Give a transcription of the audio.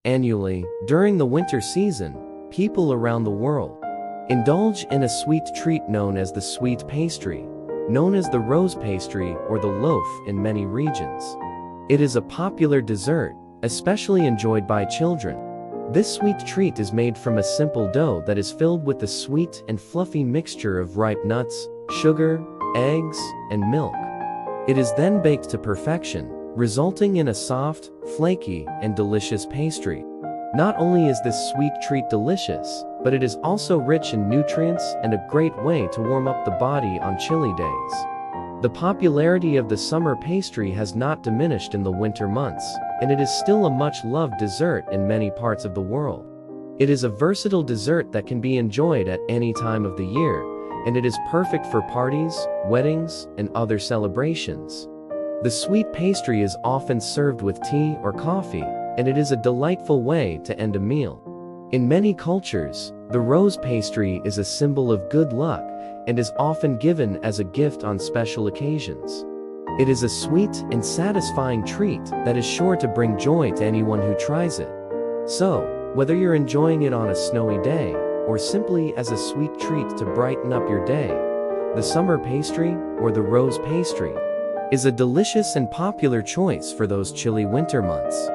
Annually, during the winter season, people around the world indulge in a sweet treat known as the sweet pastry, known as the rose pastry or the loaf in many regions. It is a popular dessert, especially enjoyed by children. This sweet treat is made from a simple dough that is filled with a sweet and fluffy mixture of ripe nuts, sugar, eggs, and milk. It is then baked to perfection, resulting in a soft, flaky, and delicious pastry. Not only is this sweet treat delicious, but it is also rich in nutrients and a great way to warm up the body on chilly days. The popularity of the summer pastry has not diminished in the winter months, and it is still a much-loved dessert in many parts of the world. It is a versatile dessert that can be enjoyed at any time of the year, and it is perfect for parties, weddings, and other celebrations. The sweet pastry is often served with tea or coffee, and it is a delightful way to end a meal. In many cultures, the rose pastry is a symbol of good luck and is often given as a gift on special occasions. It is a sweet and satisfying treat that is sure to bring joy to anyone who tries it. So, whether you're enjoying it on a snowy day or simply as a sweet treat to brighten up your day, the summer pastry or the rose pastry is a delicious and popular choice for those chilly winter months.